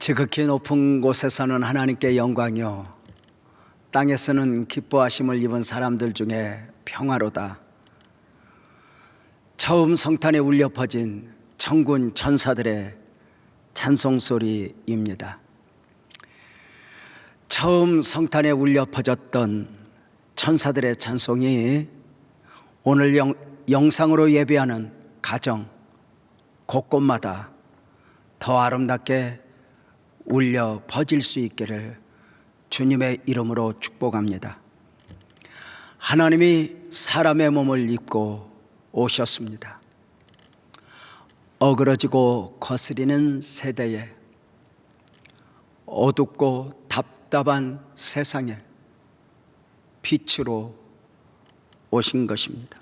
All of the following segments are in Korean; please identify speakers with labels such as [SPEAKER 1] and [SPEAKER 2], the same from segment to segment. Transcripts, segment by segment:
[SPEAKER 1] 지극히 높은 곳에서는 하나님께 영광이요 땅에서는 기뻐하심을 입은 사람들 중에 평화로다. 처음 성탄에 울려 퍼진 천군 천사들의 찬송소리입니다. 처음 성탄에 울려 퍼졌던 천사들의 찬송이 오늘 영상으로 예배하는 가정 곳곳마다 더 아름답게 울려 퍼질 수 있기를 주님의 이름으로 축복합니다. 하나님이 사람의 몸을 입고 오셨습니다. 어그러지고 거스리는 세대에, 어둡고 답답한 세상에 빛으로 오신 것입니다.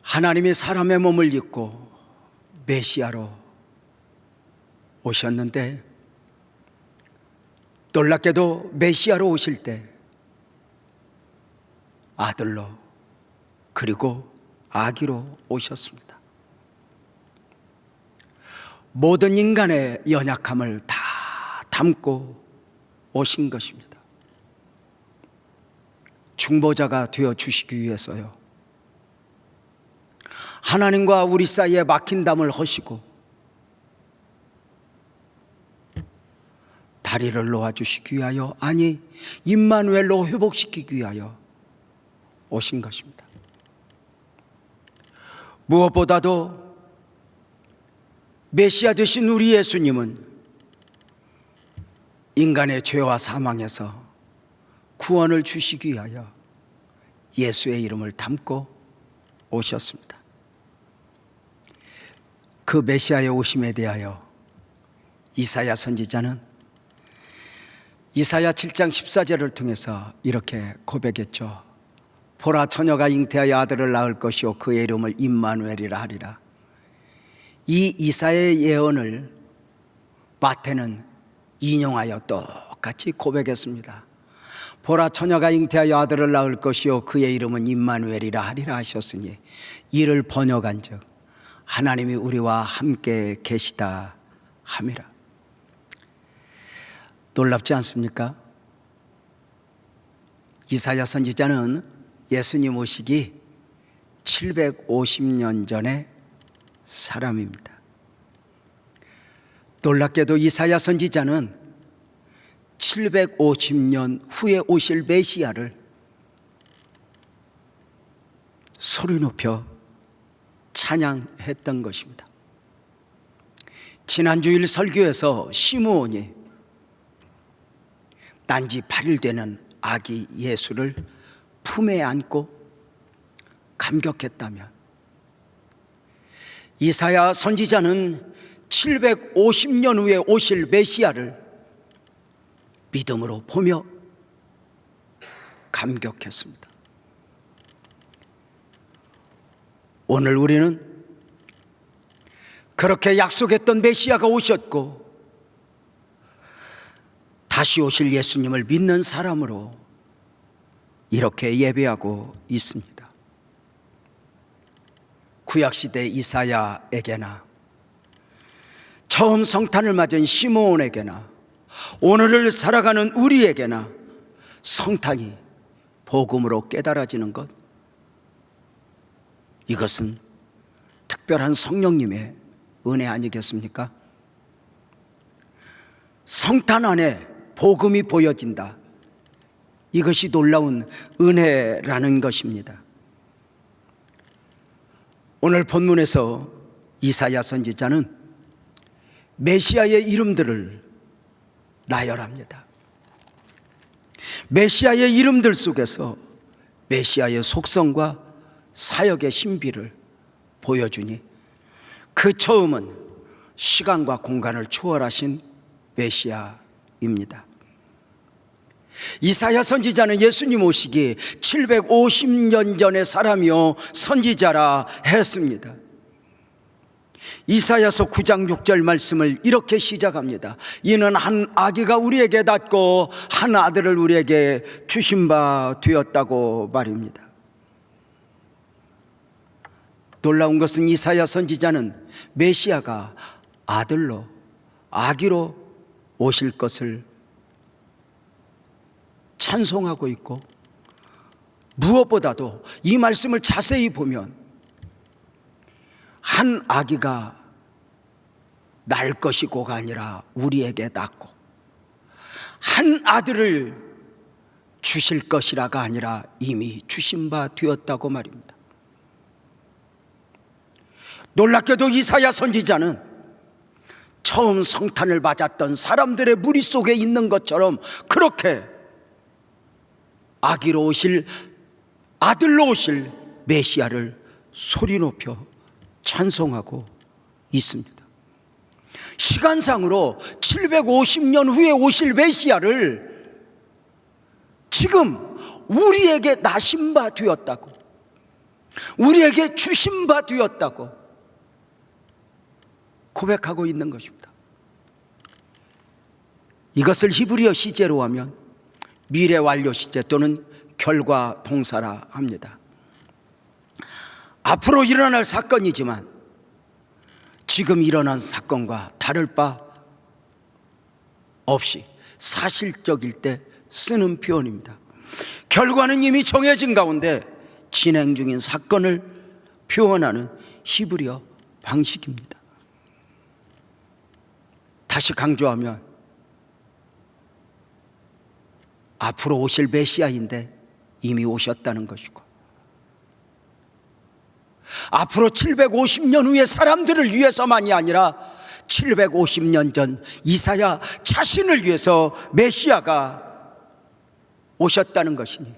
[SPEAKER 1] 하나님이 사람의 몸을 입고 메시아로 오셨는데, 놀랍게도 메시아로 오실 때 아들로 그리고 아기로 오셨습니다. 모든 인간의 연약함을 다 담고 오신 것입니다. 중보자가 되어 주시기 위해서요. 하나님과 우리 사이에 막힌 담을 허시고 다리를 놓아주시기 위하여, 아니 임마누엘로 회복시키기 위하여 오신 것입니다. 무엇보다도 메시아 되신 우리 예수님은 인간의 죄와 사망에서 구원을 주시기 위하여 예수의 이름을 담고 오셨습니다. 그 메시아의 오심에 대하여 이사야 선지자는 이사야 7장 14절을 통해서 이렇게 고백했죠. 보라, 처녀가 잉태하여 아들을 낳을 것이요 그의 이름을 임마누엘이라 하리라. 이 이사야의 예언을 마태는 인용하여 똑같이 고백했습니다. 보라, 처녀가 잉태하여 아들을 낳을 것이요 그의 이름은 임마누엘이라 하리라 하셨으니, 이를 번역한즉 하나님이 우리와 함께 계시다 함이라. 놀랍지 않습니까? 이사야 선지자는 예수님 오시기 750년 전의 사람입니다. 놀랍게도 이사야 선지자는 750년 후에 오실 메시아를 소리 높여 찬양했던 것입니다. 지난주일 설교에서 시므온이 난지 8일 되는 아기 예수를 품에 안고 감격했다면, 이사야 선지자는 750년 후에 오실 메시아를 믿음으로 보며 감격했습니다. 오늘 우리는 그렇게 약속했던 메시아가 오셨고 다시 오실 예수님을 믿는 사람으로 이렇게 예배하고 있습니다. 구약시대 이사야에게나 처음 성탄을 맞은 시므온에게나 오늘을 살아가는 우리에게나 성탄이 복음으로 깨달아지는 것, 이것은 특별한 성령님의 은혜 아니겠습니까? 성탄 안에 복음이 보여진다. 이것이 놀라운 은혜라는 것입니다. 오늘 본문에서 이사야 선지자는 메시아의 이름들을 나열합니다. 메시아의 이름들 속에서 메시아의 속성과 사역의 신비를 보여주니, 그 처음은 시간과 공간을 초월하신 메시아입니다. 이사야 선지자는 예수님 오시기 750년 전의 사람이요 선지자라 했습니다. 이사야서 9장 6절 말씀을 이렇게 시작합니다. 이는 한 아기가 우리에게 낳고 한 아들을 우리에게 주신 바 되었다고 말입니다. 놀라운 것은 이사야 선지자는 메시아가 아들로, 아기로 오실 것을 찬송하고 있고, 무엇보다도 이 말씀을 자세히 보면 한 아기가 날 것이고가 아니라 우리에게 낳고, 한 아들을 주실 것이라가 아니라 이미 주신 바 되었다고 말입니다. 놀랍게도 이사야 선지자는 처음 성탄을 맞았던 사람들의 무리 속에 있는 것처럼 그렇게 아기로 오실, 아들로 오실 메시아를 소리 높여 찬송하고 있습니다. 시간상으로 750년 후에 오실 메시아를 지금 우리에게 나신 바 되었다고, 우리에게 주신 바 되었다고 고백하고 있는 것입니다. 이것을 히브리어 시제로 하면 미래 완료 시제 또는 결과 동사라 합니다. 앞으로 일어날 사건이지만 지금 일어난 사건과 다를 바 없이 사실적일 때 쓰는 표현입니다. 결과는 이미 정해진 가운데 진행 중인 사건을 표현하는 히브리어 방식입니다. 다시 강조하면 앞으로 오실 메시아인데 이미 오셨다는 것이고, 앞으로 750년 후에 사람들을 위해서만이 아니라 750년 전 이사야 자신을 위해서 메시아가 오셨다는 것이니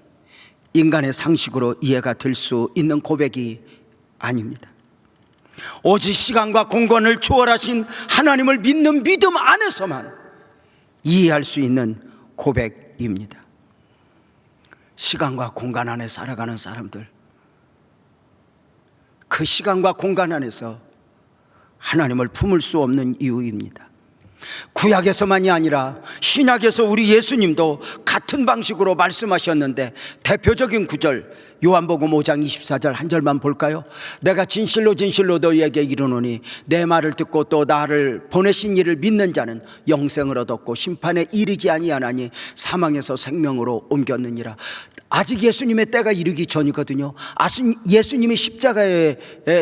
[SPEAKER 1] 인간의 상식으로 이해가 될 수 있는 고백이 아닙니다. 오직 시간과 공간을 초월하신 하나님을 믿는 믿음 안에서만 이해할 수 있는 고백입니다. 시간과 공간 안에 살아가는 사람들, 그 시간과 공간 안에서 하나님을 품을 수 없는 이유입니다. 구약에서만이 아니라 신약에서 우리 예수님도 같은 방식으로 말씀하셨는데, 대표적인 구절 요한복음 5장 24절 한 절만 볼까요? 내가 진실로 진실로 너희에게 이르노니 내 말을 듣고 또 나를 보내신 이를 믿는 자는 영생을 얻었고 심판에 이르지 아니하나니 사망에서 생명으로 옮겼느니라. 아직 예수님의 때가 이르기 전이거든요. 예수님이 십자가에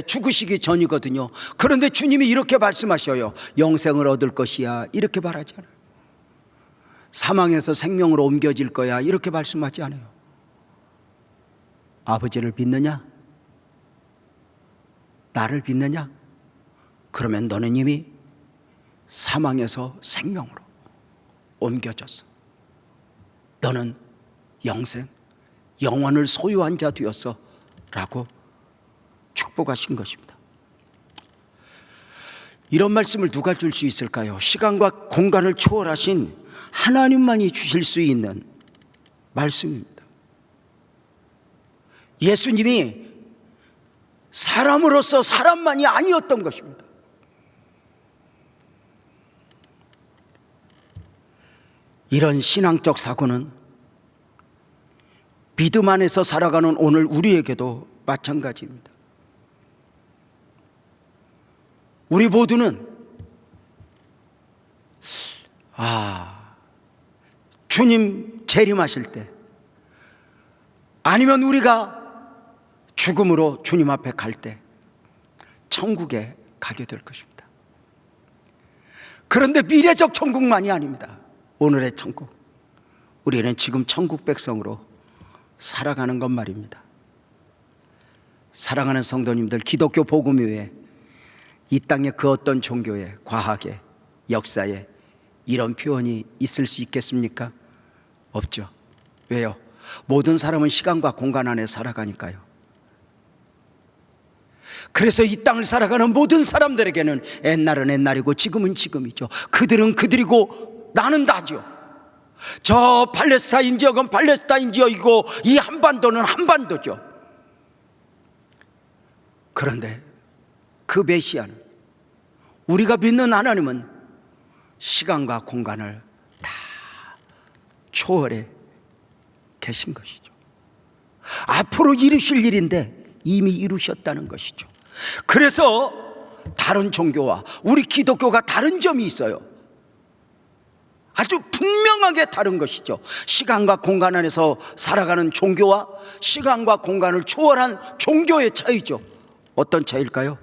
[SPEAKER 1] 죽으시기 전이거든요. 그런데 주님이 이렇게 말씀하셔요. 영생을 얻을 것이야, 이렇게 말하잖아요. 사망에서 생명으로 옮겨질 거야, 이렇게 말씀하지 않아요. 아버지를 믿느냐? 나를 믿느냐? 그러면 너는 이미 사망에서 생명으로 옮겨졌어. 너는 영생, 영원을 소유한 자 되었어 라고 축복하신 것입니다. 이런 말씀을 누가 줄 수 있을까요? 시간과 공간을 초월하신 하나님만이 주실 수 있는 말씀입니다. 예수님이 사람으로서 사람만이 아니었던 것입니다. 이런 신앙적 사고는 믿음 안에서 살아가는 오늘 우리에게도 마찬가지입니다. 우리 모두는 주님 재림하실 때, 아니면 우리가 죽음으로 주님 앞에 갈 때 천국에 가게 될 것입니다. 그런데 미래적 천국만이 아닙니다. 오늘의 천국, 우리는 지금 천국 백성으로 살아가는 것 말입니다. 사랑하는 성도님들, 기독교 복음 외에 이 땅의 그 어떤 종교에, 과학에, 역사에 이런 표현이 있을 수 있겠습니까? 없죠. 왜요? 모든 사람은 시간과 공간 안에 살아가니까요. 그래서 이 땅을 살아가는 모든 사람들에게는 옛날은 옛날이고 지금은 지금이죠. 그들은 그들이고 나는 나죠. 저 팔레스타인 지역은 팔레스타인 지역이고 이 한반도는 한반도죠. 그런데 그 메시아는, 우리가 믿는 하나님은 시간과 공간을 다 초월해 계신 것이죠. 앞으로 이루실 일인데 이미 이루셨다는 것이죠. 그래서 다른 종교와 우리 기독교가 다른 점이 있어요. 아주 분명하게 다른 것이죠. 시간과 공간 안에서 살아가는 종교와 시간과 공간을 초월한 종교의 차이죠. 어떤 차이일까요?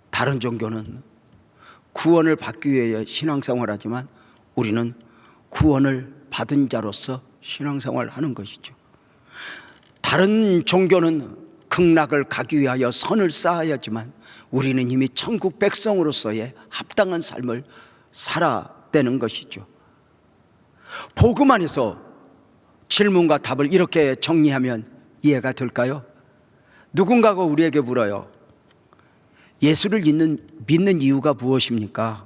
[SPEAKER 1] 다른 종교는 구원을 받기 위해 신앙생활하지만 우리는 구원을 받은 자로서 신앙생활을 하는 것이죠. 다른 종교는 극락을 가기 위하여 선을 쌓아야지만 우리는 이미 천국 백성으로서의 합당한 삶을 살아내는 것이죠. 복음 안에서 질문과 답을 이렇게 정리하면 이해가 될까요? 누군가가 우리에게 물어요. 예수를 믿는 이유가 무엇입니까?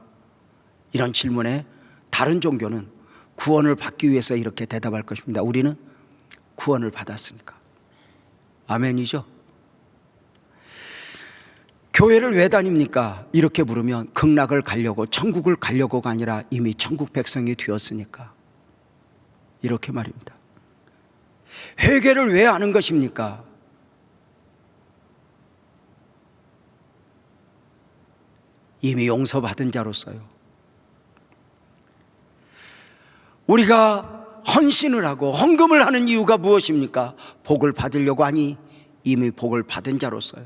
[SPEAKER 1] 이런 질문에 다른 종교는 구원을 받기 위해서 이렇게 대답할 것입니다. 우리는 구원을 받았으니까. 아멘이죠? 교회를 왜 다닙니까? 이렇게 물으면 극락을 가려고, 천국을 가려고가 아니라 이미 천국 백성이 되었으니까. 이렇게 말입니다. 회개를 왜 하는 것입니까? 이미 용서받은 자로서요. 우리가 헌신을 하고 헌금을 하는 이유가 무엇입니까? 복을 받으려고 하니 이미 복을 받은 자로서요.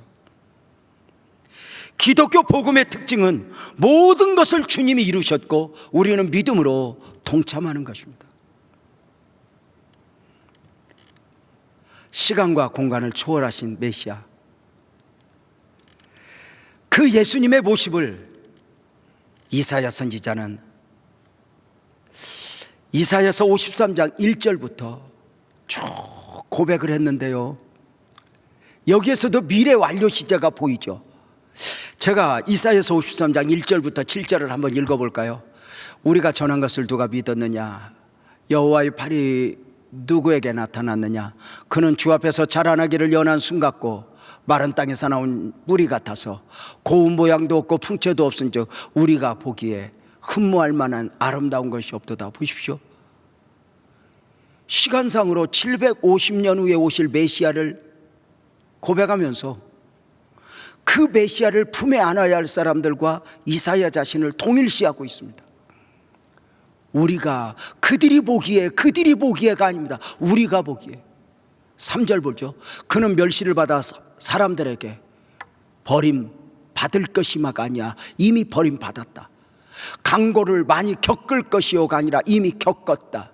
[SPEAKER 1] 기독교 복음의 특징은 모든 것을 주님이 이루셨고 우리는 믿음으로 동참하는 것입니다. 시간과 공간을 초월하신 메시아, 그 예수님의 모습을 이사야 선지자는 이사야서 53장 1절부터 쭉 고백을 했는데요, 여기에서도 미래 완료 시제가 보이죠. 제가 이사야서 53장 1절부터 7절을 한번 읽어볼까요? 우리가 전한 것을 누가 믿었느냐? 여호와의 팔이 누구에게 나타났느냐? 그는 주 앞에서 자라나기를 연한 순 같고 마른 땅에서 나온 뿌리 같아서 고운 모양도 없고 풍채도 없은즉 우리가 보기에 흠모할 만한 아름다운 것이 없도다. 보십시오. 시간상으로 750년 후에 오실 메시아를 고백하면서 그 메시아를 품에 안아야 할 사람들과 이사야 자신을 동일시하고 있습니다. 우리가 그들이 보기에가 아닙니다. 우리가 보기에. 3절 보죠. 그는 멸시를 받아 사람들에게 버림 받을 것이마가 아니야 이미 버림 받았다. 강고를 많이 겪을 것이요가 아니라 이미 겪었다.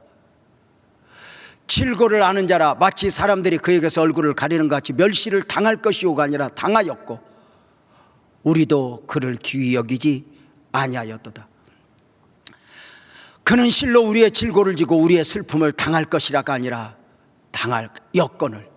[SPEAKER 1] 질고를 아는 자라 마치 사람들이 그에게서 얼굴을 가리는 것 같이 멸시를 당할 것이요가 아니라 당하였고 우리도 그를 귀히 여기지 아니하였도다. 그는 실로 우리의 질고를 지고 우리의 슬픔을 당할 것이라가 아니라 당할 여건을,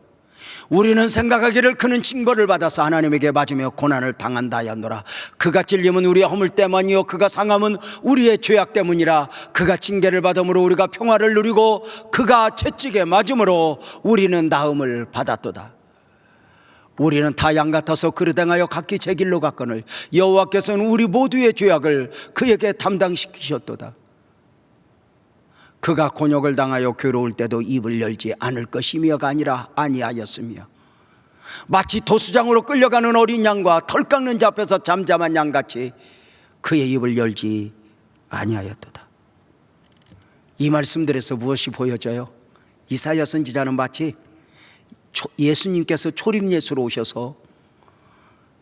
[SPEAKER 1] 우리는 생각하기를 그는 징벌을 받아서 하나님에게 맞으며 고난을 당한다 하였노라. 그가 찔림은 우리의 허물 때문이요 그가 상함은 우리의 죄악 때문이라. 그가 징계를 받음으로 우리가 평화를 누리고 그가 채찍에 맞음으로 우리는 나음을 받았도다. 우리는 다 양 같아서 그릇 행하여 각기 제 길로 갔거늘 여호와께서는 우리 모두의 죄악을 그에게 담당시키셨도다. 그가 곤욕을 당하여 괴로울 때도 입을 열지 않을 것이며가 아니라 아니하였으며 마치 도수장으로 끌려가는 어린 양과 털 깎는 자 앞에서 잠잠한 양같이 그의 입을 열지 아니하였도다. 이 말씀들에서 무엇이 보여져요? 이사야 선지자는 마치 예수님께서 초림 예수로 오셔서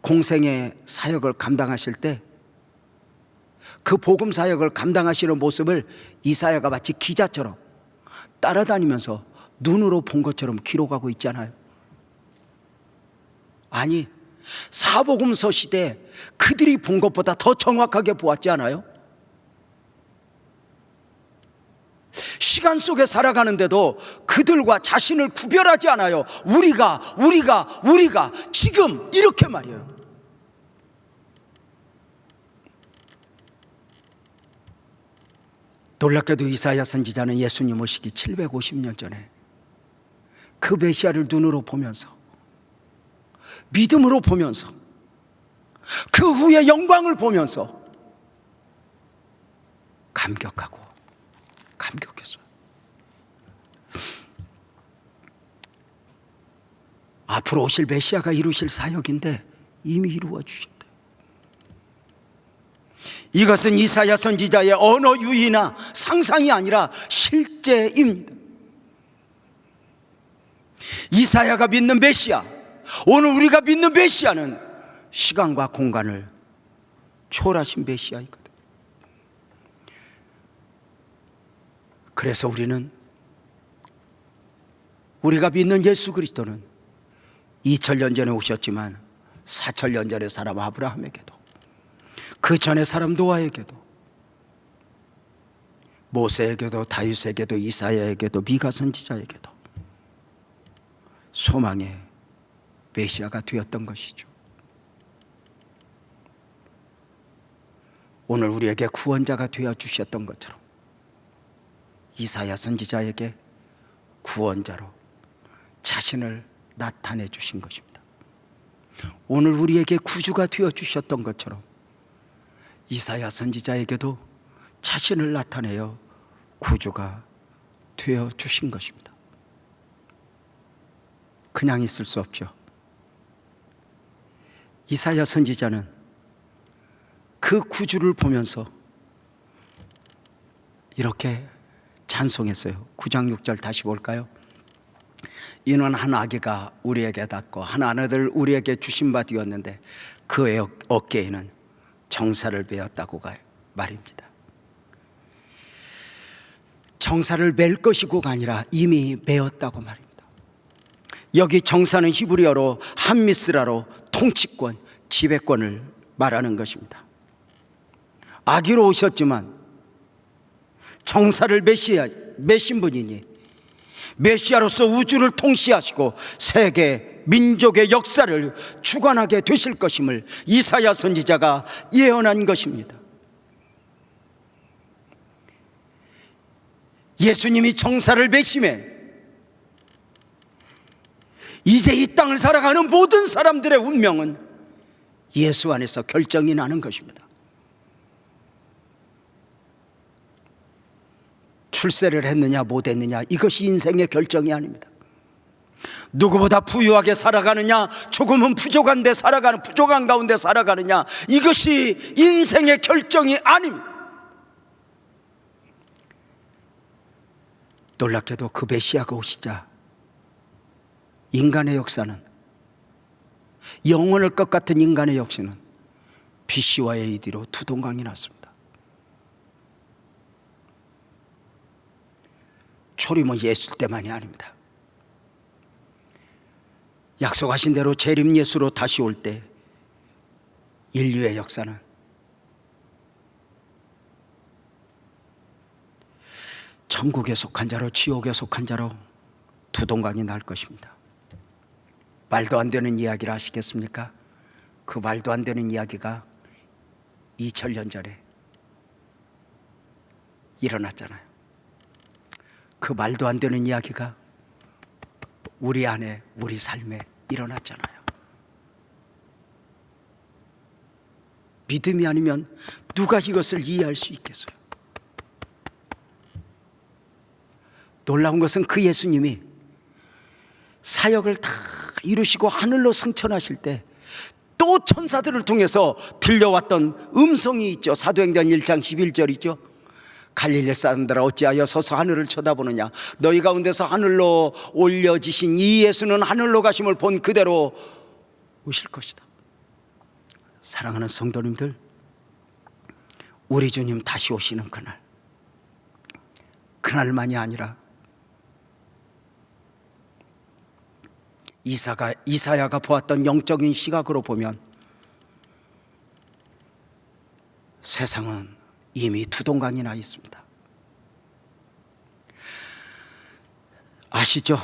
[SPEAKER 1] 공생의 사역을 감당하실 때 그 복음 사역을 감당하시는 모습을 이사야가 마치 기자처럼 따라다니면서 눈으로 본 것처럼 기록하고 있잖아요. 아니, 사복음서 시대 그들이 본 것보다 더 정확하게 보았지 않아요? 시간 속에 살아가는데도 그들과 자신을 구별하지 않아요. 우리가 지금 이렇게 말이에요. 놀랍게도 이사야 선지자는 예수님 오시기 750년 전에 그 메시아를 눈으로 보면서 믿음으로 보면서 그 후에 영광을 보면서 감격했어요. 앞으로 오실 메시아가 이루실 사역인데 이미 이루어 주셨다. 이것은 이사야 선지자의 언어 유희나 상상이 아니라 실제입니다. 이사야가 믿는 메시아, 오늘 우리가 믿는 메시아는 시간과 공간을 초월하신 메시아이거든. 그래서 우리가 믿는 예수 그리스도는 2000년 전에 오셨지만 4000년 전의 사람 아브라함에게도, 그 전의 사람 노아에게도, 모세에게도, 다윗에게도, 이사야에게도, 미가 선지자에게도 소망의 메시아가 되었던 것이죠. 오늘 우리에게 구원자가 되어 주셨던 것처럼 이사야 선지자에게 구원자로 자신을 나타내 주신 것입니다. 오늘 우리에게 구주가 되어 주셨던 것처럼 이사야 선지자에게도 자신을 나타내어 구주가 되어 주신 것입니다. 그냥 있을 수 없죠. 이사야 선지자는 그 구주를 보면서 이렇게 찬송했어요. 9장 6절 다시 볼까요? 이는 한 아기가 우리에게 닿고 한 아들 우리에게 주신 바 되었는데 그의 어깨에는 정사를 베었다고 말입니다. 정사를 맬 것이고가 아니라 이미 베었다고 말입니다. 여기 정사는 히브리어로 함미스라로 통치권, 지배권을 말하는 것입니다. 아기로 오셨지만 정사를 메신 분이니 메시아로서 우주를 통치하시고 세계 민족의 역사를 주관하게 되실 것임을 이사야 선지자가 예언한 것입니다. 예수님이 정사를 메심에 이제 이 땅을 살아가는 모든 사람들의 운명은 예수 안에서 결정이 나는 것입니다. 출세를 했느냐 못했느냐, 이것이 인생의 결정이 아닙니다. 누구보다 부유하게 살아가느냐, 조금은 부족한 가운데 살아가느냐, 이것이 인생의 결정이 아닙니다. 놀랍게도 그 메시아가 오시자 인간의 역사는, 영원할 것 같은 인간의 역사는 BC와 AD로 두 동강이 났습니다. 초림은 예수 때만이 아닙니다. 약속하신 대로 재림 예수로 다시 올 때 인류의 역사는 천국에 속한 자로 지옥에 속한 자로 두 동강이 날 것입니다. 말도 안 되는 이야기를 아시겠습니까? 그 말도 안 되는 이야기가 2000년 전에 일어났잖아요. 그 말도 안 되는 이야기가 우리 안에, 우리 삶에 일어났잖아요. 믿음이 아니면 누가 이것을 이해할 수 있겠어요? 놀라운 것은 그 예수님이 사역을 다 이루시고 하늘로 승천하실 때 또 천사들을 통해서 들려왔던 음성이 있죠. 사도행전 1장 11절이죠. 갈릴리 사람들아 어찌하여 서서 하늘을 쳐다보느냐, 너희 가운데서 하늘로 올려지신 이 예수는 하늘로 가심을 본 그대로 오실 것이다. 사랑하는 성도님들, 우리 주님 다시 오시는 그날만이 아니라 이사야가 보았던 영적인 시각으로 보면 세상은 이미 두 동강이 나 있습니다. 아시죠?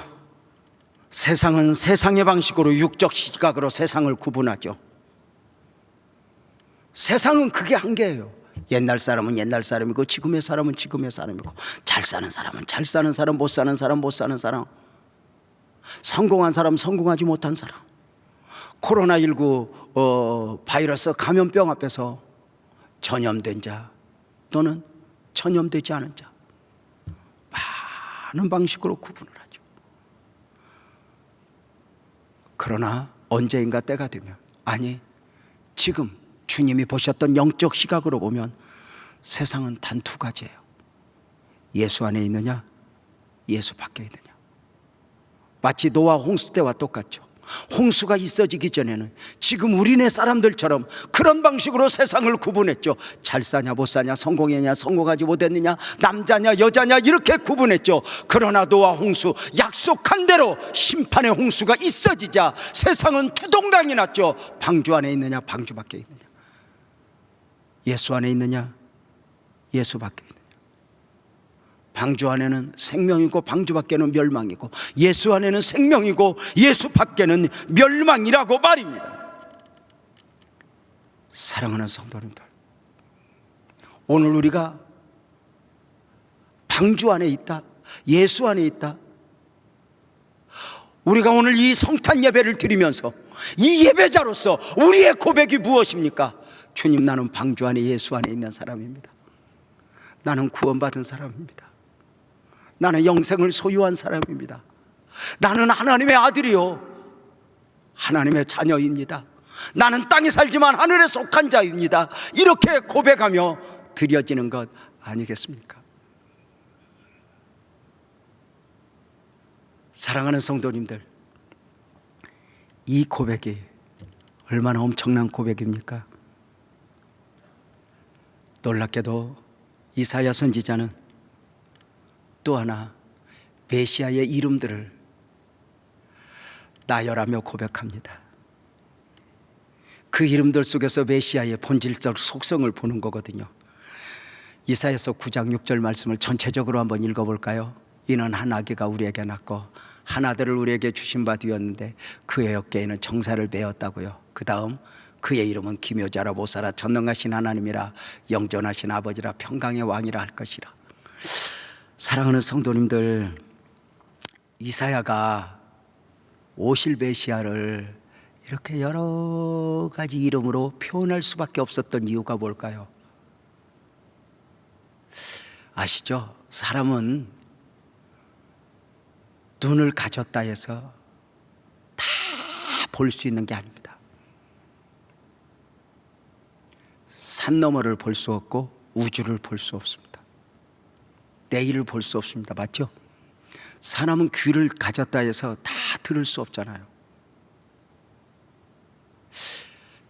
[SPEAKER 1] 세상은 세상의 방식으로, 육적 시각으로 세상을 구분하죠. 세상은 그게 한계예요. 옛날 사람은 옛날 사람이고 지금의 사람은 지금의 사람이고, 잘 사는 사람은 잘 사는 사람, 못 사는 사람 못 사는 사람, 성공한 사람 성공하지 못한 사람, 코로나19 바이러스 감염병 앞에서 전염된 자 또는 전염되지 않은 자, 많은 방식으로 구분을 하죠. 그러나 언제인가 때가 되면 아니, 지금 주님이 보셨던 영적 시각으로 보면 세상은 단 두 가지예요. 예수 안에 있느냐, 예수 밖에 있느냐. 마치 노아 홍수 때와 똑같죠. 홍수가 있어지기 전에는 지금 우리네 사람들처럼 그런 방식으로 세상을 구분했죠. 잘 사냐 못 사냐, 성공했냐 성공하지 못했느냐, 남자냐 여자냐 이렇게 구분했죠. 그러나 노아 홍수, 약속한 대로 심판의 홍수가 있어지자 세상은 두 동강이 났죠. 방주 안에 있느냐 방주 밖에 있느냐, 예수 안에 있느냐 예수 밖에 있느냐. 방주 안에는 생명이고 방주 밖에는 멸망이고, 예수 안에는 생명이고 예수 밖에는 멸망이라고 말입니다. 사랑하는 성도님들, 오늘 우리가 방주 안에 있다, 예수 안에 있다. 우리가 오늘 이 성탄 예배를 드리면서 이 예배자로서 우리의 고백이 무엇입니까? 주님, 나는 방주 안에 예수 안에 있는 사람입니다. 나는 구원받은 사람입니다. 나는 영생을 소유한 사람입니다. 나는 하나님의 아들이요 하나님의 자녀입니다. 나는 땅에 살지만 하늘에 속한 자입니다. 이렇게 고백하며 드려지는 것 아니겠습니까? 사랑하는 성도님들, 이 고백이 얼마나 엄청난 고백입니까? 놀랍게도 이사야 선지자는 또 하나 메시아의 이름들을 나열하며 고백합니다. 그 이름들 속에서 메시아의 본질적 속성을 보는 거거든요. 이사야서 9장 6절 말씀을 전체적으로 한번 읽어볼까요? 이는 한 아기가 우리에게 낳고 한 아들을 우리에게 주신 바 되었는데 그의 어깨에는 정사를 베었다고요. 그 다음, 그의 이름은 기묘자라 모사라 전능하신 하나님이라 영존하신 아버지라 평강의 왕이라 할 것이라. 사랑하는 성도님들, 이사야가 오실 메시아를 이렇게 여러 가지 이름으로 표현할 수밖에 없었던 이유가 뭘까요? 아시죠? 사람은 눈을 가졌다 해서 다 볼 수 있는 게 아닙니다. 산 너머를 볼 수 없고 우주를 볼 수 없습니다. 내일을 볼 수 없습니다. 맞죠? 사람은 귀를 가졌다 해서 다 들을 수 없잖아요.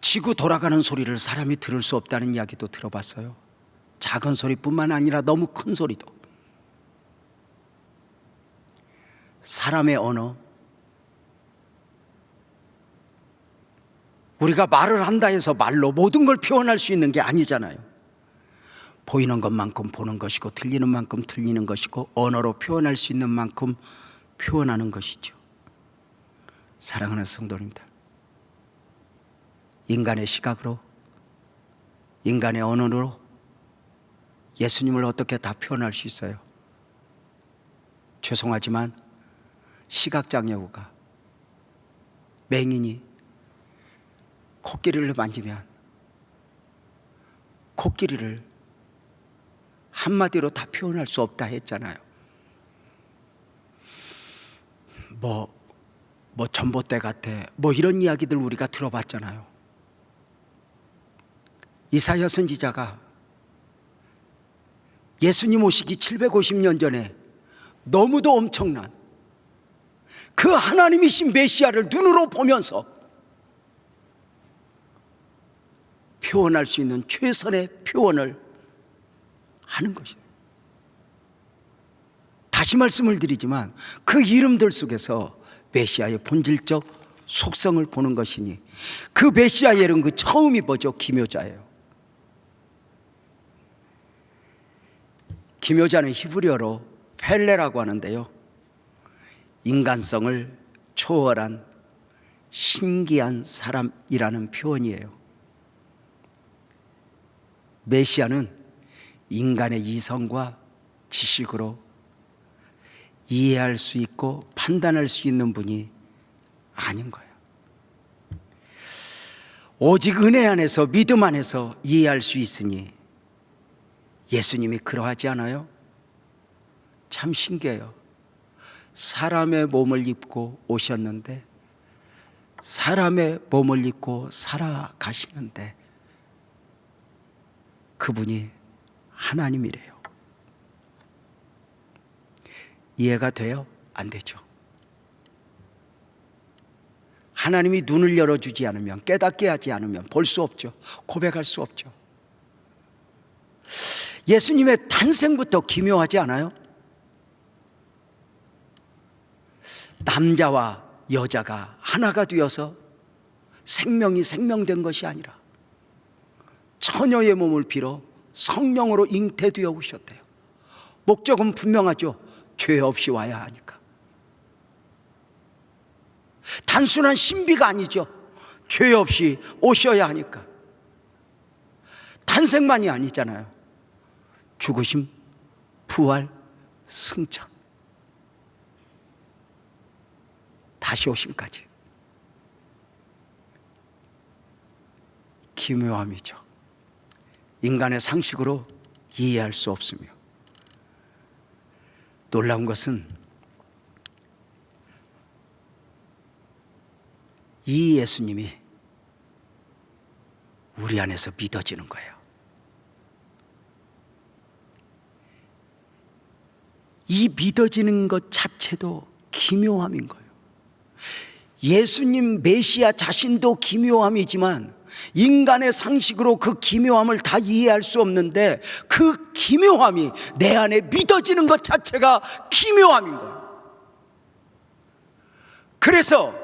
[SPEAKER 1] 지구 돌아가는 소리를 사람이 들을 수 없다는 이야기도 들어봤어요. 작은 소리뿐만 아니라 너무 큰 소리도. 사람의 언어, 우리가 말을 한다 해서 말로 모든 걸 표현할 수 있는 게 아니잖아요. 보이는 것만큼 보는 것이고 들리는 만큼 들리는 것이고 언어로 표현할 수 있는 만큼 표현하는 것이죠. 사랑하는 성도님들, 인간의 시각으로, 인간의 언어로 예수님을 어떻게 다 표현할 수 있어요? 죄송하지만 시각장애우가, 맹인이 코끼리를 만지면 코끼리를 한마디로 다 표현할 수 없다 했잖아요. 뭐 전봇대 같아, 뭐 이런 이야기들 우리가 들어봤잖아요. 이사야 선지자가 예수님 오시기 750년 전에 너무도 엄청난 그 하나님이신 메시아를 눈으로 보면서 표현할 수 있는 최선의 표현을 하는 것이에요. 다시 말씀을 드리지만 그 이름들 속에서 메시아의 본질적 속성을 보는 것이니, 그 메시아의 이름 그 처음이 뭐죠? 기묘자예요. 기묘자는 히브리어로 펠레라고 하는데요, 인간성을 초월한 신기한 사람이라는 표현이에요. 메시아는 인간의 이성과 지식으로 이해할 수 있고 판단할 수 있는 분이 아닌 거예요. 오직 은혜 안에서, 믿음 안에서 이해할 수 있으니, 예수님이 그러하지 않아요? 참 신기해요. 사람의 몸을 입고 오셨는데 사람의 몸을 입고 살아가시는데 그분이 하나님이래요. 이해가 돼요? 안 되죠. 하나님이 눈을 열어주지 않으면, 깨닫게 하지 않으면 볼 수 없죠. 고백할 수 없죠. 예수님의 탄생부터 기묘하지 않아요? 남자와 여자가 하나가 되어서 생명이 생명된 것이 아니라 처녀의 몸을 빌어 성령으로 잉태되어 오셨대요. 목적은 분명하죠. 죄 없이 와야 하니까. 단순한 신비가 아니죠. 죄 없이 오셔야 하니까. 탄생만이 아니잖아요. 죽으심, 부활, 승천, 다시 오심까지. 기묘함이죠. 인간의 상식으로 이해할 수 없으며, 놀라운 것은 이 예수님이 우리 안에서 믿어지는 거예요. 이 믿어지는 것 자체도 기묘함인 거예요. 예수님 메시아 자신도 기묘함이지만 인간의 상식으로 그 기묘함을 다 이해할 수 없는데 그 기묘함이 내 안에 믿어지는 것 자체가 기묘함인 거예요. 그래서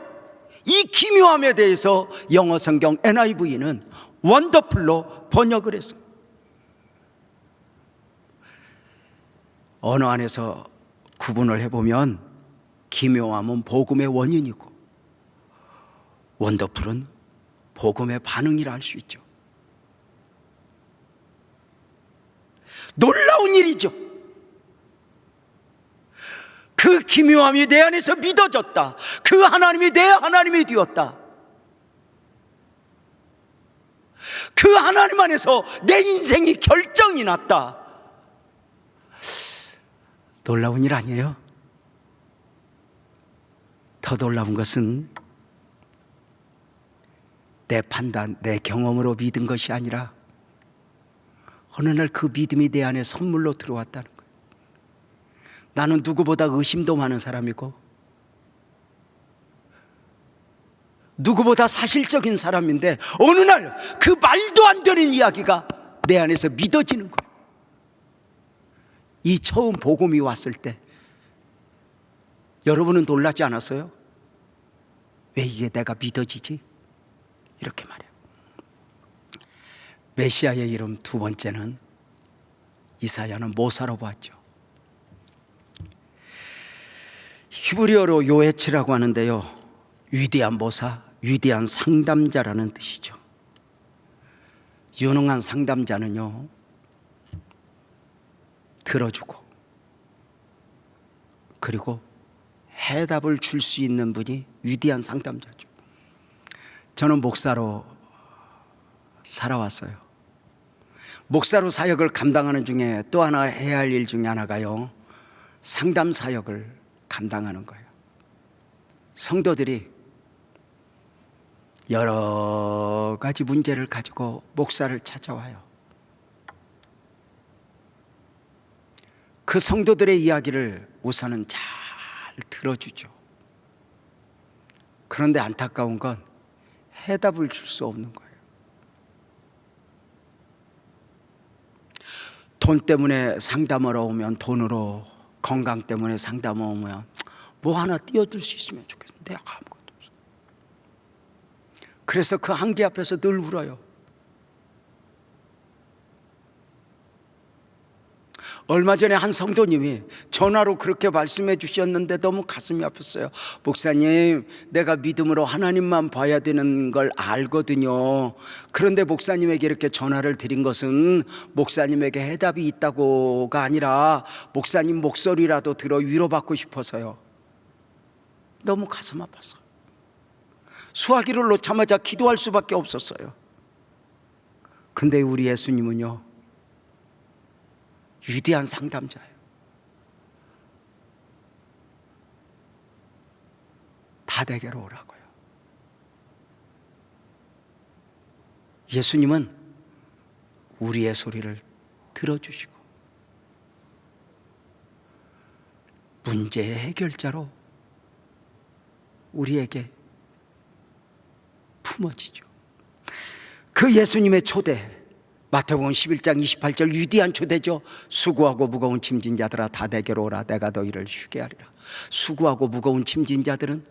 [SPEAKER 1] 이 기묘함에 대해서 영어 성경 NIV는 원더풀로 번역을 했어요. 언어 안에서 구분을 해보면 기묘함은 복음의 원인이고 원더풀은 복음의 반응이라 할 수 있죠. 놀라운 일이죠. 그 기묘함이 내 안에서 믿어졌다. 그 하나님이 내 하나님이 되었다. 그 하나님 안에서 내 인생이 결정이 났다. 놀라운 일 아니에요? 더 놀라운 것은 내 판단, 내 경험으로 믿은 것이 아니라 어느 날 그 믿음이 내 안에 선물로 들어왔다는 거예요. 나는 누구보다 의심도 많은 사람이고 누구보다 사실적인 사람인데 어느 날 그 말도 안 되는 이야기가 내 안에서 믿어지는 거예요. 이 처음 복음이 왔을 때 여러분은 놀라지 않았어요? 왜 이게 내가 믿어지지? 이렇게 말해요. 메시아의 이름 두 번째는 이사야는 모사로 보았죠. 히브리어로 요에치라고 하는데요, 위대한 모사, 위대한 상담자라는 뜻이죠. 유능한 상담자는요, 들어주고 그리고 해답을 줄 수 있는 분이 위대한 상담자죠. 저는 목사로 살아왔어요. 목사로 사역을 감당하는 중에 또 하나 해야 할 일 중에 하나가요, 상담 사역을 감당하는 거예요. 성도들이 여러 가지 문제를 가지고 목사를 찾아와요. 그 성도들의 이야기를 우선은 잘 들어주죠. 그런데 안타까운 건 해답을 줄 수 없는 거예요. 돈 때문에 상담하러 오면 돈으로, 건강 때문에 상담하러 오면 뭐 하나 띄워줄 수 있으면 좋겠는데 아무것도 없어. 그래서 그 한계 앞에서 늘 울어요. 얼마 전에 한 성도님이 전화로 그렇게 말씀해 주셨는데 너무 가슴이 아팠어요. 목사님, 내가 믿음으로 하나님만 봐야 되는 걸 알거든요. 그런데 목사님에게 이렇게 전화를 드린 것은 목사님에게 해답이 있다고가 아니라 목사님 목소리라도 들어 위로받고 싶어서요. 너무 가슴 아팠어요. 수화기를 놓자마자 기도할 수밖에 없었어요. 근데 우리 예수님은요, 위대한 상담자예요. 다 내게로 오라고요. 예수님은 우리의 소리를 들어주시고 문제의 해결자로 우리에게 품어지죠. 그 예수님의 초대, 마태복음 11장 28절 위대한 초대죠. 수고하고 무거운 짐진 자들아 다 내게로 오라 내가 너희를 쉬게 하리라. 수고하고 무거운 짐진 자들은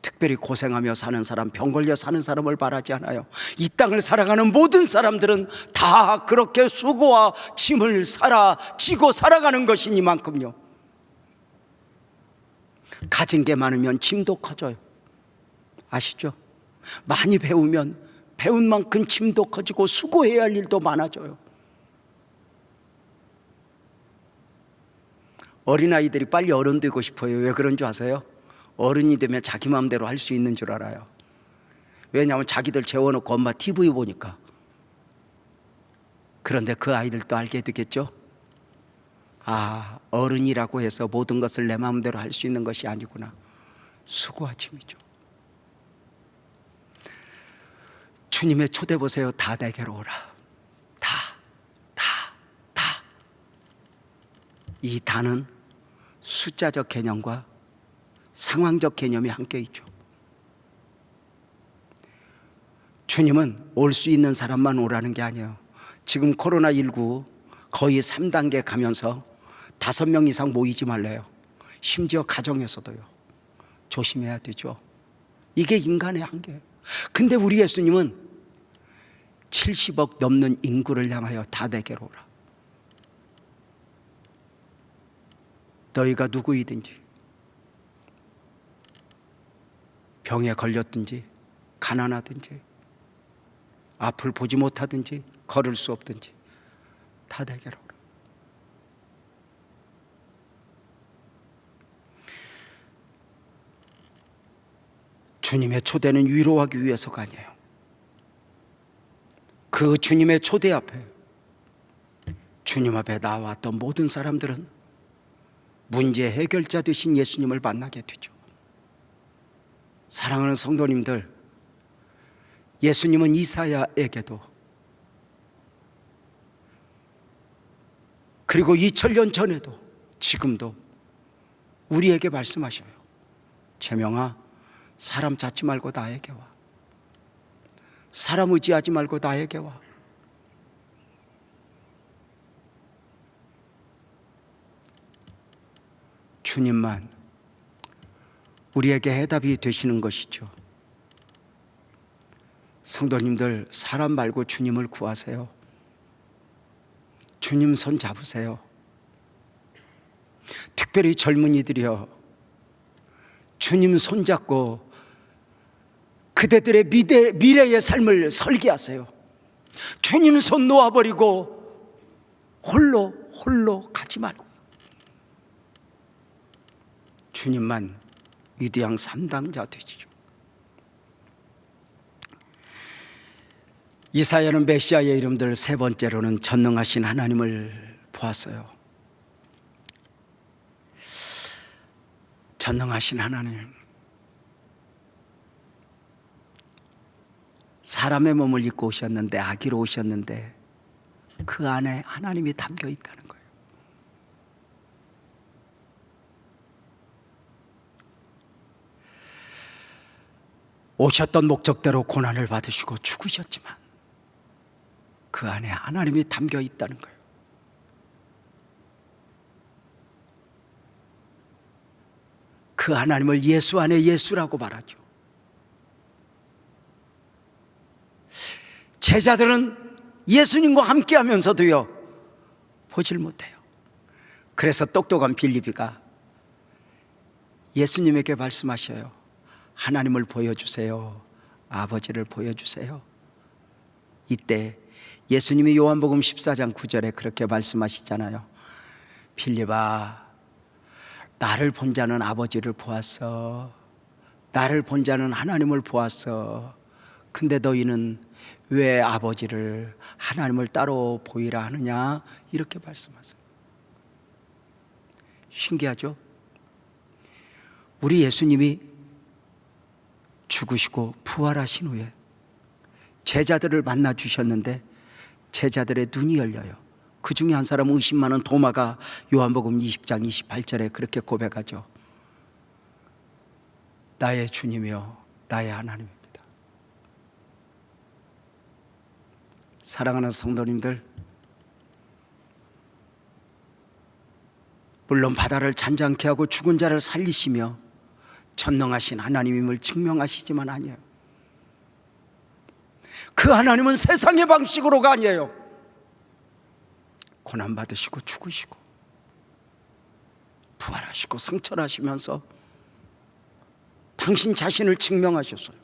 [SPEAKER 1] 특별히 고생하며 사는 사람, 병 걸려 사는 사람을 바라지 않아요. 이 땅을 살아가는 모든 사람들은 다 그렇게 수고와 짐을 지고 살아가는 것이니만큼요. 가진 게 많으면 짐도 커져요. 아시죠? 많이 배우면 배운 만큼 짐도 커지고 수고해야 할 일도 많아져요. 어린아이들이 빨리 어른 되고 싶어요. 왜 그런 줄 아세요? 어른이 되면 자기 마음대로 할 수 있는 줄 알아요. 왜냐하면 자기들 재워놓고 엄마 TV 보니까. 그런데 그 아이들도 알게 되겠죠? 아, 어른이라고 해서 모든 것을 내 마음대로 할 수 있는 것이 아니구나. 수고와 짐이죠. 주님의 초대 보세요. 다 내게로 오라. 다. 이 다는 숫자적 개념과 상황적 개념이 함께 있죠. 주님은 올 수 있는 사람만 오라는 게 아니에요. 지금 코로나19 거의 3단계 가면서 5명 이상 모이지 말래요. 심지어 가정에서도요. 조심해야 되죠. 이게 인간의 한계예요. 근데 우리 예수님은 70억 넘는 인구를 향하여 다 내게로 오라. 너희가 누구이든지 병에 걸렸든지 가난하든지 앞을 보지 못하든지 걸을 수 없든지 다 내게로 오라. 주님의 초대는 위로하기 위해서가 아니에요. 그 주님의 초대 앞에, 주님 앞에 나왔던 모든 사람들은 문제 해결자 되신 예수님을 만나게 되죠. 사랑하는 성도님들, 예수님은 이사야에게도 그리고 2000년 전에도 지금도 우리에게 말씀하셔요. 재명아, 사람 찾지 말고 나에게 와. 사람 의지하지 말고 나에게 와. 주님만 우리에게 해답이 되시는 것이죠. 성도님들, 사람 말고 주님을 구하세요. 주님 손 잡으세요. 특별히 젊은이들이요, 주님 손 잡고 그대들의 미래의 삶을 설계하세요. 주님 손 놓아버리고 홀로 가지 말고 주님만 위대한 3당자 되시죠. 이사야는 메시아의 이름들 세 번째로는 전능하신 하나님을 보았어요. 전능하신 하나님, 사람의 몸을 입고 오셨는데, 아기로 오셨는데 그 안에 하나님이 담겨 있다는 거예요. 오셨던 목적대로 고난을 받으시고 죽으셨지만 그 안에 하나님이 담겨 있다는 거예요. 그 하나님을 예수 안에 예수라고 말하죠. 제자들은 예수님과 함께 하면서도요, 보질 못해요. 그래서 똑똑한 빌립이가 예수님에게 말씀하셔요. 하나님을 보여주세요. 아버지를 보여주세요. 이때 예수님이 요한복음 14장 9절에 그렇게 말씀하시잖아요. 빌립아, 나를 본 자는 아버지를 보았어. 나를 본 자는 하나님을 보았어. 근데 너희는 왜 아버지를, 하나님을 따로 보이라 하느냐? 이렇게 말씀하세요. 신기하죠? 우리 예수님이 죽으시고 부활하신 후에 제자들을 만나 주셨는데 제자들의 눈이 열려요. 그 중에 한 사람 의심 많은 도마가 요한복음 20장 28절에 그렇게 고백하죠. 나의 주님이요 나의 하나님입니다. 사랑하는 성도님들, 물론 바다를 잔잔케 하고 죽은 자를 살리시며 전능하신 하나님임을 증명하시지만 아니에요. 그 하나님은 세상의 방식으로가 아니에요. 고난받으시고 죽으시고 부활하시고 승천하시면서 당신 자신을 증명하셨어요.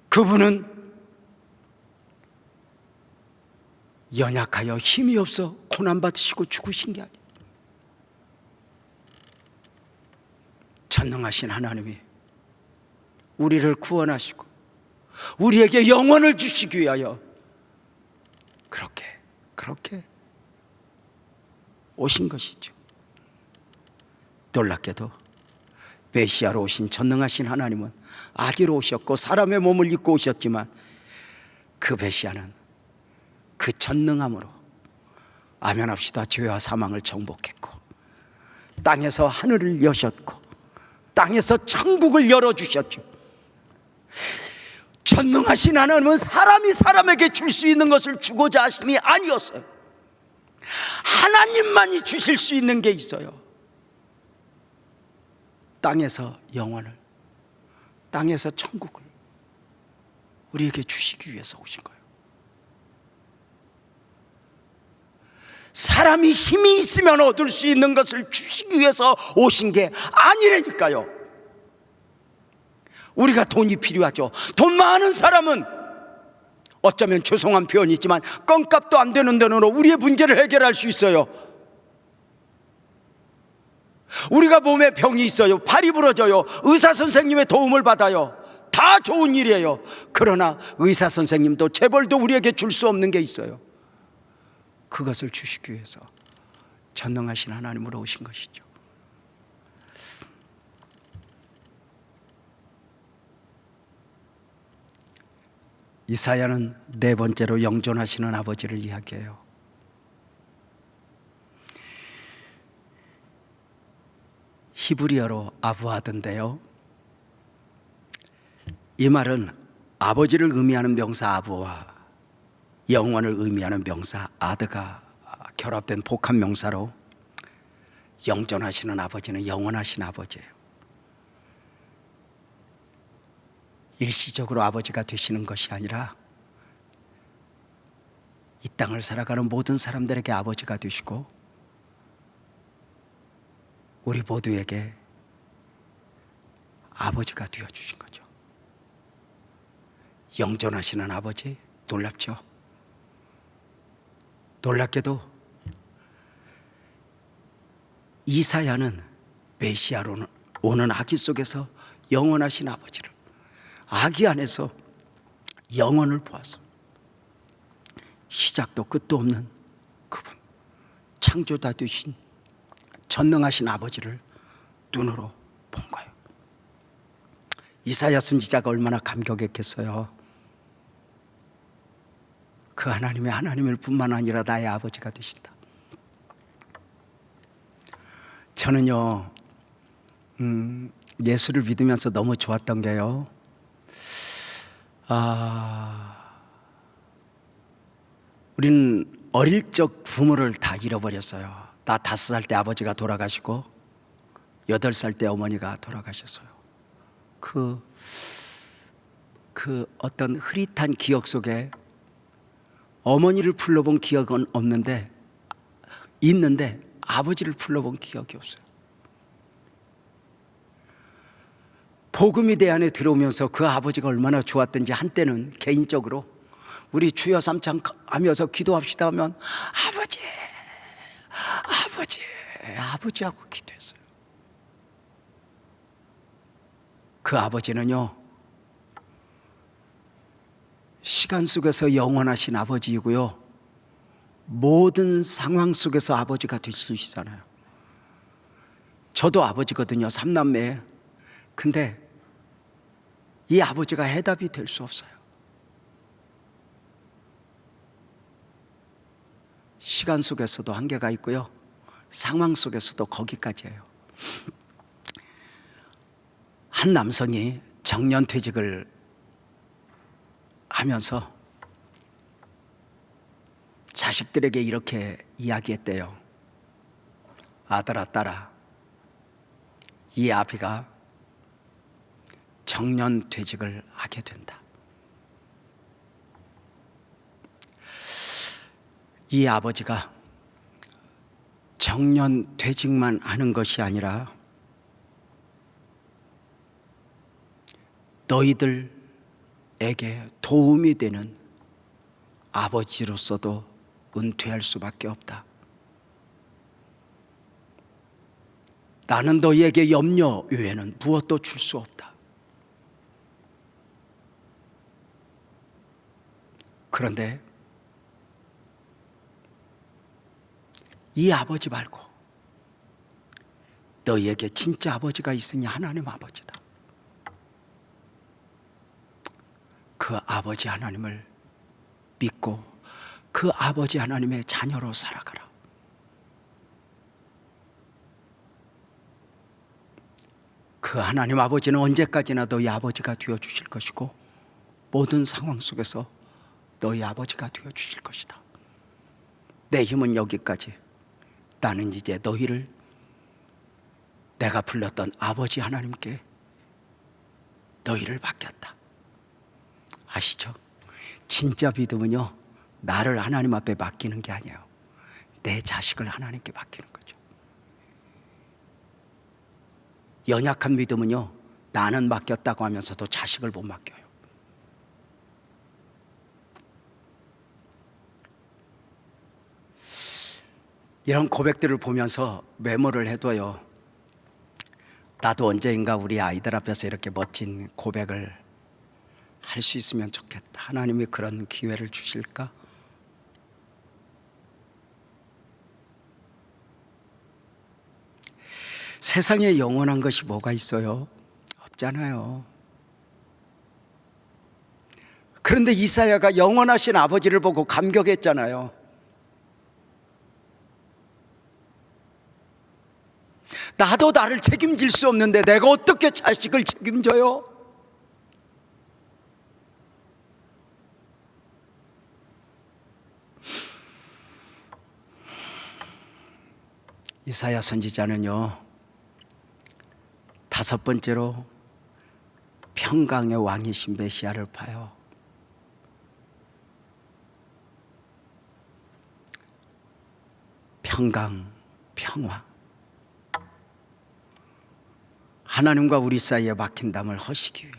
[SPEAKER 1] 그분은 연약하여 힘이 없어 고난받으시고 죽으신 게 아니에요. 전능하신 하나님이 우리를 구원하시고 우리에게 영원을 주시기 위하여 그렇게 오신 것이죠. 놀랍게도 메시아로 오신 전능하신 하나님은 아기로 오셨고 사람의 몸을 입고 오셨지만 그 메시아는 그 전능함으로 아멘합시다 죄와 사망을 정복했고 땅에서 하늘을 여셨고 땅에서 천국을 열어주셨죠. 전능하신 하나님은 사람이 사람에게 줄 수 있는 것을 주고자 하심이 아니었어요. 하나님만이 주실 수 있는 게 있어요. 땅에서 영원을, 땅에서 천국을 우리에게 주시기 위해서 오신 거예요. 사람이 힘이 있으면 얻을 수 있는 것을 주시기 위해서 오신 게 아니라니까요. 우리가 돈이 필요하죠. 돈 많은 사람은 어쩌면 죄송한 표현이지만 껌값도 안 되는 돈으로 우리의 문제를 해결할 수 있어요. 우리가 몸에 병이 있어요. 팔이 부러져요. 의사 선생님의 도움을 받아요. 다 좋은 일이에요. 그러나 의사 선생님도 재벌도 우리에게 줄 수 없는 게 있어요. 그것을 주시기 위해서 전능하신 하나님으로 오신 것이죠. 이사야는 네 번째로 영존하시는 아버지를 이야기해요. 히브리어로 아부하던데요, 이 말은 아버지를 의미하는 명사 아부와 영원을 의미하는 명사 아드가 결합된 복합 명사로 영존하시는 아버지는 영원하신 아버지예요. 일시적으로 아버지가 되시는 것이 아니라 이 땅을 살아가는 모든 사람들에게 아버지가 되시고 우리 모두에게 아버지가 되어주신 거죠. 영존하시는 아버지, 놀랍죠? 놀랍게도 이사야는 메시아로 오는 아기 속에서 영원하신 아버지를, 아기 안에서 영원을 보았어. 시작도 끝도 없는 그분, 창조자 되신 전능하신 아버지를 눈으로 본 거예요. 이사야 선지자가 얼마나 감격했겠어요. 그 하나님의 하나님일 뿐만 아니라 나의 아버지가 되신다. 저는요, 예수를 믿으면서 너무 좋았던 게요, 우리는 어릴 적 부모를 다 잃어버렸어요. 나 5살 때 아버지가 돌아가시고 8살 때 어머니가 돌아가셨어요. 그 어떤 흐릿한 기억 속에 어머니를 불러본 기억은 있는데 아버지를 불러본 기억이 없어요. 복음이 내 안에 들어오면서 그 아버지가 얼마나 좋았던지 한때는 개인적으로 우리 주여 삼창 하면서 기도합시다 하면 아버지하고 기도했어요. 그 아버지는요, 시간 속에서 영원하신 아버지이고요, 모든 상황 속에서 아버지가 되시잖아요. 저도 아버지거든요, 3남매. 근데 이 아버지가 해답이 될 수 없어요. 시간 속에서도 한계가 있고요, 상황 속에서도 거기까지예요. 한 남성이 정년퇴직을 하면서 자식들에게 이렇게 이야기했대요. 아들아, 딸아, 이 아비가 정년퇴직을 하게 된다. 이 아버지가 정년퇴직만 하는 것이 아니라 너희들에게 도움이 되는 아버지로서도 은퇴할 수밖에 없다. 나는 너희에게 염려 외에는 무엇도 줄 수 없다. 그런데 이 아버지 말고 너희에게 진짜 아버지가 있으니 하나님 아버지다. 그 아버지 하나님을 믿고 그 아버지 하나님의 자녀로 살아가라. 그 하나님 아버지는 언제까지나 너희 아버지가 되어주실 것이고 모든 상황 속에서 너희 아버지가 되어주실 것이다. 내 힘은 여기까지. 나는 이제 너희를 내가 불렀던 아버지 하나님께 너희를 맡겼다. 아시죠? 진짜 믿음은요, 나를 하나님 앞에 맡기는 게 아니에요. 내 자식을 하나님께 맡기는 거죠. 연약한 믿음은요, 나는 맡겼다고 하면서도 자식을 못 맡겨요. 이런 고백들을 보면서 메모를 해둬요. 나도 언젠가 우리 아이들 앞에서 이렇게 멋진 고백을 할 수 있으면 좋겠다. 하나님이 그런 기회를 주실까? 세상에 영원한 것이 뭐가 있어요? 없잖아요. 그런데 이사야가 영원하신 아버지를 보고 감격했잖아요. 나도 나를 책임질 수 없는데 내가 어떻게 자식을 책임져요? 이사야 선지자는요, 5번째로 평강의 왕이신 메시아를 봐요. 평강, 평화. 하나님과 우리 사이에 막힌 담을 허시기 위해,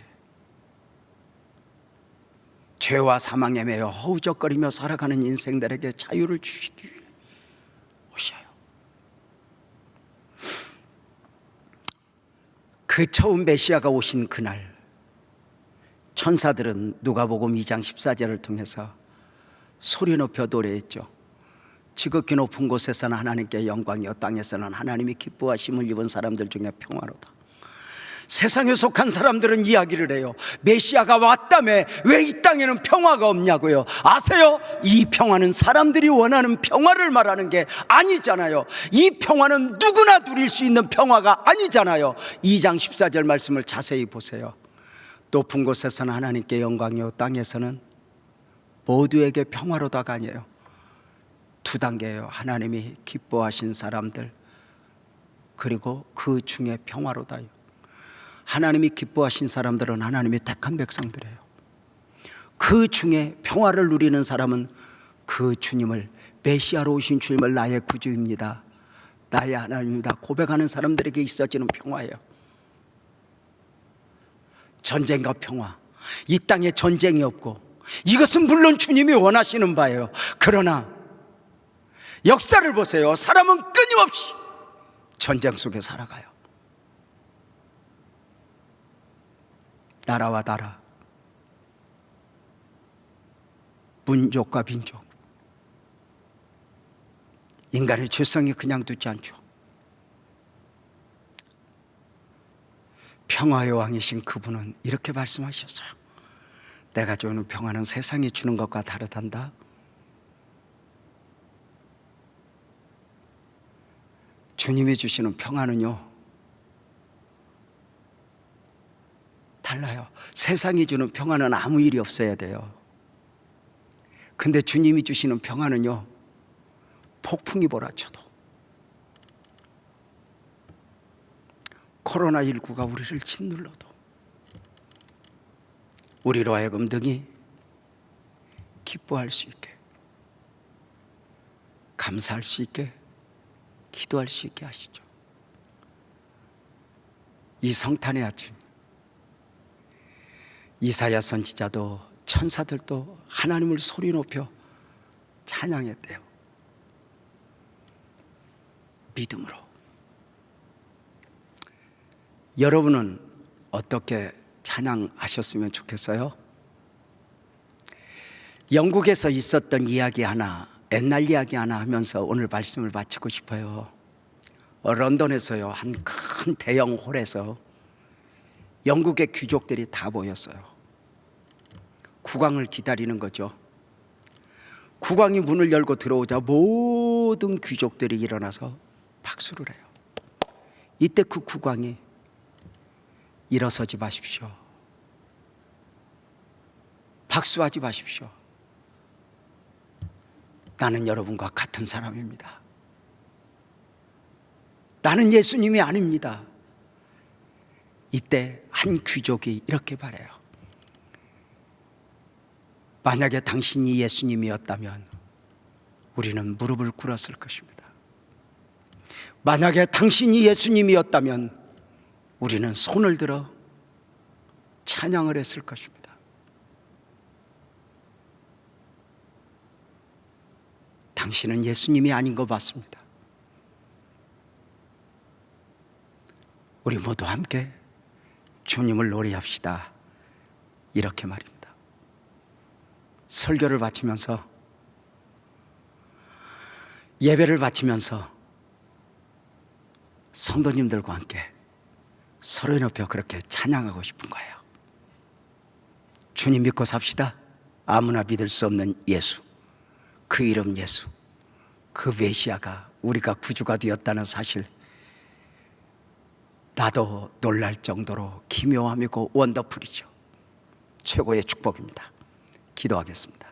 [SPEAKER 1] 죄와 사망에 매여 허우적거리며 살아가는 인생들에게 자유를 주시기 위해 오셔요. 그 처음 메시아가 오신 그날, 천사들은 누가복음 2장 14절을 통해서 소리 높여 노래했죠. 지극히 높은 곳에서는 하나님께 영광이요 땅에서는 하나님이 기뻐하심을 입은 사람들 중에 평화로다. 세상에 속한 사람들은 이야기를 해요. 메시아가 왔다며 왜 이 땅에는 평화가 없냐고요. 아세요? 이 평화는 사람들이 원하는 평화를 말하는 게 아니잖아요. 이 평화는 누구나 누릴 수 있는 평화가 아니잖아요. 2장 14절 말씀을 자세히 보세요. 높은 곳에서는 하나님께 영광이요 땅에서는 모두에게 평화로다가 아니에요. 2단계예요. 하나님이 기뻐하신 사람들, 그리고 그 중에 평화로다요. 하나님이 기뻐하신 사람들은 하나님이 택한 백성들이에요. 그 중에 평화를 누리는 사람은 그 주님을, 메시아로 오신 주님을 나의 구주입니다, 나의 하나님입니다 고백하는 사람들에게 있어지는 평화예요. 전쟁과 평화, 이 땅에 전쟁이 없고, 이것은 물론 주님이 원하시는 바예요. 그러나 역사를 보세요. 사람은 끊임없이 전쟁 속에 살아가요. 나라와 나라, 민족과 민족, 인간의 죄성이 그냥 두지 않죠. 평화의 왕이신 그분은 이렇게 말씀하셨어요. 내가 주는 평화는 세상이 주는 것과 다르단다. 주님이 주시는 평화는요, 달라요. 세상이 주는 평화는 아무 일이 없어야 돼요. 근데 주님이 주시는 평화는요, 폭풍이 몰아쳐도, 코로나19가 우리를 짓눌러도 우리로 하여금 등이 기뻐할 수 있게, 감사할 수 있게, 기도할 수 있게 하시죠. 이 성탄의 아침, 이사야 선지자도 천사들도 하나님을 소리 높여 찬양했대요. 믿음으로. 여러분은 어떻게 찬양하셨으면 좋겠어요? 영국에서 있었던 이야기 하나, 옛날 이야기 하나 하면서 오늘 말씀을 마치고 싶어요. 런던에서요, 한 큰 대형 홀에서 영국의 귀족들이 다 모였어요. 국왕을 기다리는 거죠. 국왕이 문을 열고 들어오자 모든 귀족들이 일어나서 박수를 해요. 이때 그 국왕이 일어서지 마십시오. 박수하지 마십시오. 나는 여러분과 같은 사람입니다. 나는 예수님이 아닙니다. 이때 한 귀족이 이렇게 말해요. 만약에 당신이 예수님이었다면 우리는 무릎을 꿇었을 것입니다. 만약에 당신이 예수님이었다면 우리는 손을 들어 찬양을 했을 것입니다. 당신은 예수님이 아닌 것 같습니다. 우리 모두 함께 주님을 노래합시다. 이렇게 말입니다. 설교를 바치면서, 예배를 바치면서 성도님들과 함께 서로의 높여 그렇게 찬양하고 싶은 거예요. 주님 믿고 삽시다. 아무나 믿을 수 없는 예수, 그 이름 예수, 그 메시아가 우리가 구주가 되었다는 사실, 나도 놀랄 정도로 기묘함이고 원더풀이죠. 최고의 축복입니다. 기도하겠습니다.